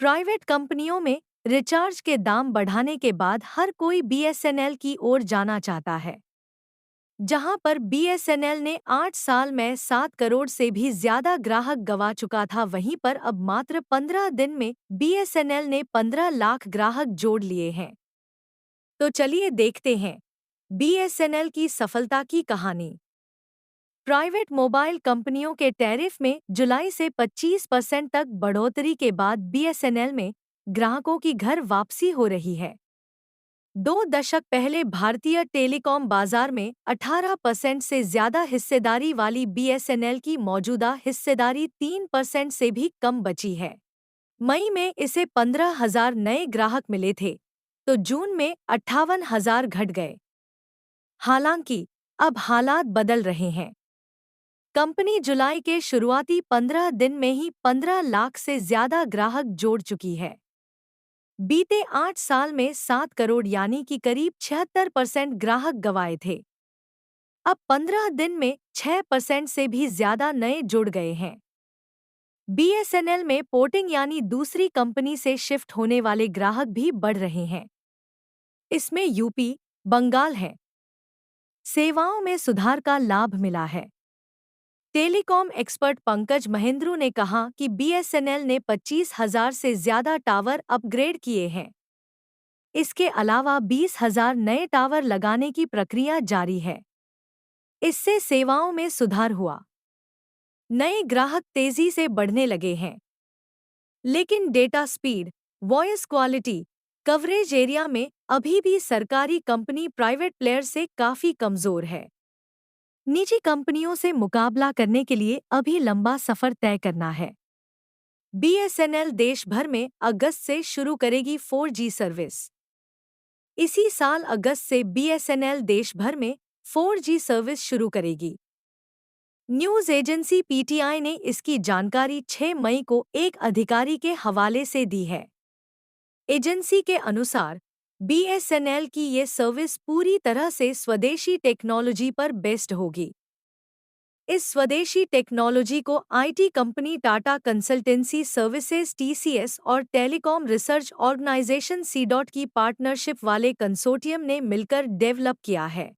Private कंपनियों में recharge के दाम बढ़ाने के बाद हर कोई बीएसएनएल की ओर जाना चाहता है। जहां पर बीएसएनएल ने 8 साल में 7 करोड़ से भी ज्यादा ग्राहक गंवा चुका था, वहीं पर अब मात्र 15 दिन में बीएसएनएल ने 15 लाख ग्राहक जोड़ लिए हैं। तो चलिए देखते हैं बीएसएनएल की सफलता की कहानी। प्राइवेट मोबाइल कंपनियों के टैरिफ में जुलाई से 25% तक बढ़ोतरी के बाद बीएसएनएल में ग्राहकों की घर वापसी हो रही है। 2 दशक पहले भारतीय टेलीकॉम बाजार में 18% से ज्यादा हिस्सेदारी वाली बीएसएनएल की मौजूदा हिस्सेदारी 3% से भी कम बची है। मई में इसे 15,000 नए ग्राहक मिले थे, तो जून में 58,000 घट गए। हालांकि अब हालात बदल रहे हैं। कंपनी जुलाई के शुरुआती 15 दिन में ही 15 लाख से ज्यादा ग्राहक जोड़ चुकी है। बीते 8 साल में 7 करोड़ यानी कि करीब 76% ग्राहक गंवाए थे। अब 15 दिन में 6% से भी ज्यादा नए जुड़ गए हैं। बीएसएनएल में पोर्टिंग यानी दूसरी कंपनी से शिफ्ट होने वाले ग्राहक भी बढ़ रहे हैं। इसमें यूपी, बंगाल है। सेवाओं में सुधार का लाभ मिला है। टेलीकॉम एक्सपर्ट पंकज महेंद्रू ने कहा कि बीएसएनएल ने 25,000 से ज्यादा टावर अपग्रेड किए हैं। इसके अलावा 20,000 नए टावर लगाने की प्रक्रिया जारी है। इससे सेवाओं में सुधार हुआ। नए ग्राहक तेजी से बढ़ने लगे हैं। लेकिन data speed, voice quality, coverage area में अभी भी सरकारी कंपनी प्राइवेट प्लेयर से काफी कमजोर है। निजी कंपनियों से मुकाबला करने के लिए अभी लंबा सफर तय करना है। बीएसएनएल देश भर में अगस्त से शुरू करेगी 4G सर्विस। इसी साल अगस्त से बीएसएनएल देश भर में 4G सर्विस शुरू करेगी। न्यूज एजेंसी पीटीआई ने इसकी जानकारी 6 मई को एक अधिकारी के हवाले से दी है। एजेंसी के अनुसार बीएसएनएल की ये सर्विस पूरी तरह से स्वदेशी टेक्नोलॉजी पर बेस्ड होगी। इस स्वदेशी टेक्नोलॉजी को IT company Tata consultancy services TCS और टेलीकॉम रिसर्च ऑर्गेनाइजेशन सी की पार्टनरशिप वाले कंसोर्टियम ने मिलकर डेवलप किया है।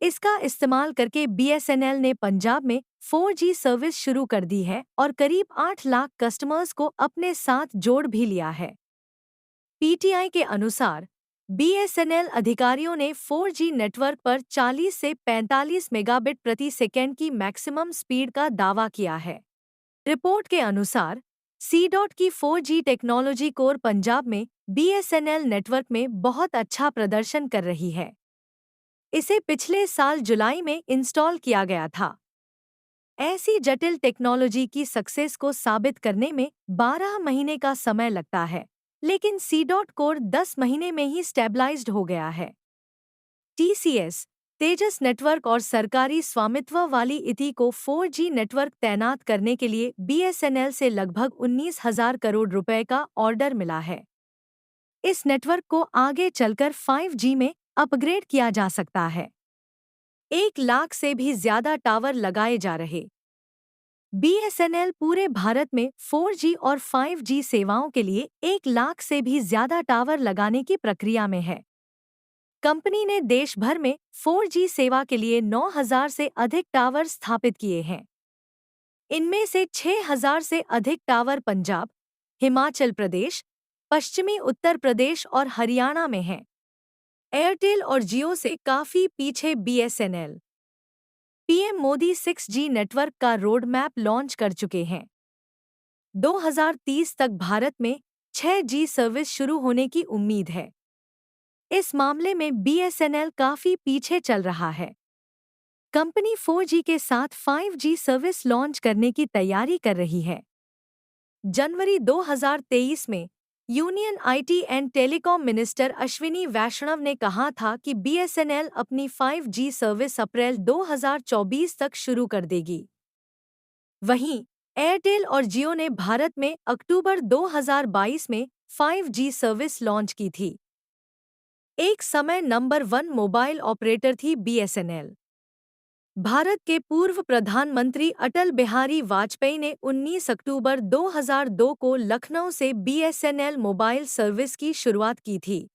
इसका इस्तेमाल करके बीएसएनएल ने पंजाब में 4G सर्विस शुरू कर दी है और करीब 8 लाख कस्टमर्स को अपने साथ जोड़ भी लिया है। पीटीआई के अनुसार बीएसएनएल अधिकारियों ने 4G नेटवर्क पर 40 से 45 मेगाबिट प्रति सेकेंड की मैक्सिमम स्पीड का दावा किया है। रिपोर्ट के अनुसार सी की 4G टेक्नोलॉजी कोर पंजाब में बीएसएनएल नेटवर्क में बहुत अच्छा प्रदर्शन कर रही है। इसे पिछले साल जुलाई में इंस्टॉल किया गया था। ऐसी जटिल टेक्नोलॉजी की सक्सेस को साबित करने में 12 महीने का समय लगता है, लेकिन सी कोर 10 महीने में ही स्टेबलाइज्ड हो गया है। टीसीएस, तेजस नेटवर्क और सरकारी स्वामित्व वाली इति को 4G नेटवर्क तैनात करने के लिए बीएसएनएल से लगभग 19,000 करोड़ रुपए का ऑर्डर मिला है। इस नेटवर्क को आगे चलकर 5G में अपग्रेड किया जा सकता है। 1 लाख से भी ज्यादा टावर लगाए जा रहे। बीएसएनएल पूरे भारत में 4G और 5G सेवाओं के लिए 1 लाख से भी ज्यादा टावर लगाने की प्रक्रिया में है। कंपनी ने देश भर में 4G सेवा के लिए 9,000 से अधिक टावर स्थापित किए हैं। इनमें से 6,000 से अधिक टावर पंजाब, हिमाचल प्रदेश, पश्चिमी उत्तर प्रदेश और हरियाणा में हैं। एयरटेल और जियो से काफी पीछे BSNL. PM Modi 6G network का रोड मैप लॉन्च कर चुके हैं। 2030 तक भारत में 6G सर्विस शुरू होने की उम्मीद है। इस मामले में बीएसएनएल काफी पीछे चल रहा है। कंपनी 4G के साथ 5G सर्विस लॉन्च करने की तैयारी कर रही है। जनवरी 2023 में union IT and telecom minister Ashwini Vaishnaw ने कहा था कि बीएसएनएल अपनी 5G सर्विस अप्रैल 2024 तक शुरू कर देगी। वहीं एयरटेल और जियो ने भारत में अक्टूबर 2022 में 5G सर्विस लॉन्च की थी। एक समय नंबर 1 मोबाइल ऑपरेटर थी बीएसएनएल। भारत के पूर्व प्रधानमंत्री अटल बिहारी वाजपेयी ने 19 अक्टूबर 2002 को लखनऊ से बीएसएनएल मोबाइल सर्विस की शुरुआत की थी।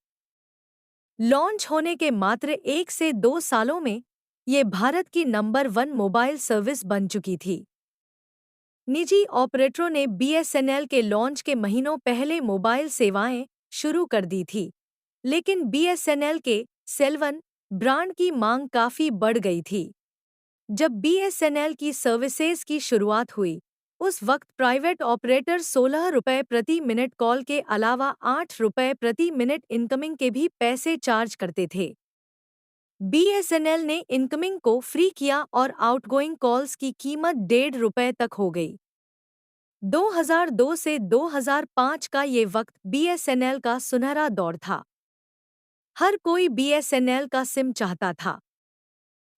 लॉन्च होने के मात्र 1 से 2 सालों में ये भारत की नंबर 1 मोबाइल सर्विस बन चुकी थी। निजी ऑपरेटरों ने बीएसएनएल के लॉन्च के महीनों पहले मोबाइल सेवाएं शुरू कर दी थी, लेकिन बीएसएनएल के सेल-1 ब्रांड की मांग काफी बढ़ गई थी। जब बीएसएनएल की सर्विसेज की शुरुआत हुई, उस वक्त प्राइवेट ऑपरेटर 16 रुपये प्रति मिनट कॉल के अलावा 8 रुपये प्रति मिनट इनकमिंग के भी पैसे चार्ज करते थे। बीएसएनएल ने इनकमिंग को फ्री किया और आउटगोइंग कॉल्स की कीमत 1.5 रुपये तक हो गई। 2002 से 2005 का ये वक्त बीएसएनएल का सुनहरा दौर था। हर कोई बीएसएनएल का सिम चाहता था।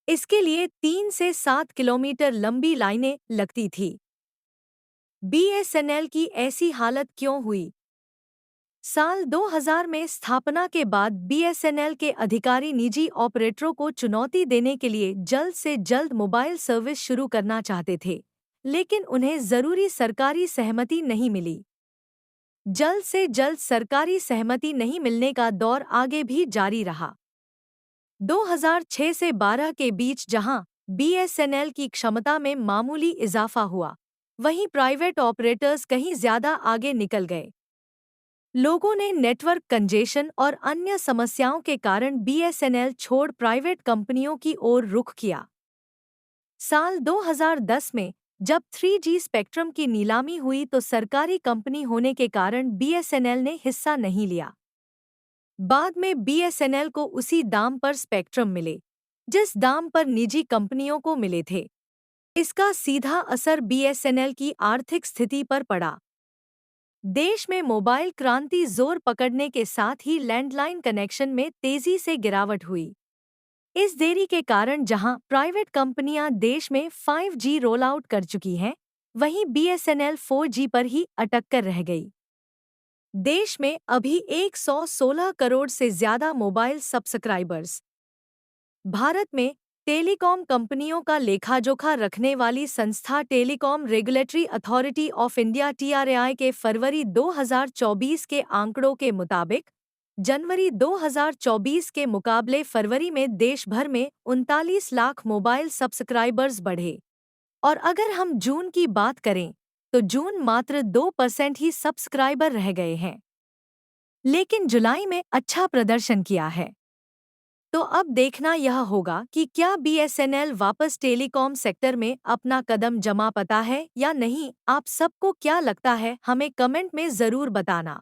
इसके लिए 3 से 7 किलोमीटर लंबी लाइनें लगती थी। बीएसएनएल की ऐसी हालत क्यों हुई? साल 2000 में स्थापना के बाद बीएसएनएल के अधिकारी निजी ऑपरेटरों को चुनौती देने के लिए जल्द से जल्द मोबाइल सर्विस शुरू करना चाहते थे, लेकिन उन्हें जरूरी सरकारी सहमति नहीं मिली। जल्द से जल्द सरकारी सहमति नहीं मिलने का दौर आगे भी जारी रहा। 2006 से 12 के बीच जहां बीएसएनएल की क्षमता में मामूली इजाफा हुआ, वहीं प्राइवेट ऑपरेटर्स कहीं ज्यादा आगे निकल गए। लोगों ने नेटवर्क कंजेशन और अन्य समस्याओं के कारण बीएसएनएल छोड़ प्राइवेट कंपनियों की ओर रुख किया। साल 2010 में जब 3G स्पेक्ट्रम की नीलामी हुई तो सरकारी कंपनी होने के कारण बीएसएनएल ने हिस्सा नहीं लिया। बाद में बीएसएनएल को उसी दाम पर स्पेक्ट्रम मिले, जिस दाम पर निजी कंपनियों को मिले थे। इसका सीधा असर बीएसएनएल की आर्थिक स्थिति पर पड़ा। देश में मोबाइल क्रांति जोर पकड़ने के साथ ही लैंडलाइन कनेक्शन में तेजी से गिरावट हुई। इस देरी के कारण जहां प्राइवेट कंपनियां देश में 5G रोल आउट कर चुकी हैं, वहीं बीएसएनएल 4G पर ही अटक कर रह गई। देश में अभी 116 करोड़ से ज्यादा मोबाइल सब्सक्राइबर्स। भारत में टेलीकॉम कंपनियों का लेखाजोखा रखने वाली संस्था telecom regulatory authority of India (TRAI) के फरवरी 2024 के आंकड़ों के मुताबिक जनवरी 2024 के मुकाबले फरवरी में देश भर में 39 लाख मोबाइल सब्सक्राइबर्स बढ़े। और अगर हम जून की बात करें तो जून मात्र 2% ही सब्सक्राइबर रह गए हैं, लेकिन जुलाई में अच्छा प्रदर्शन किया है। तो अब देखना यह होगा कि क्या बीएसएनएल वापस टेलीकॉम सेक्टर में अपना कदम जमा पाता है या नहीं। आप सबको क्या लगता है, हमें कमेंट में ज़रूर बताना।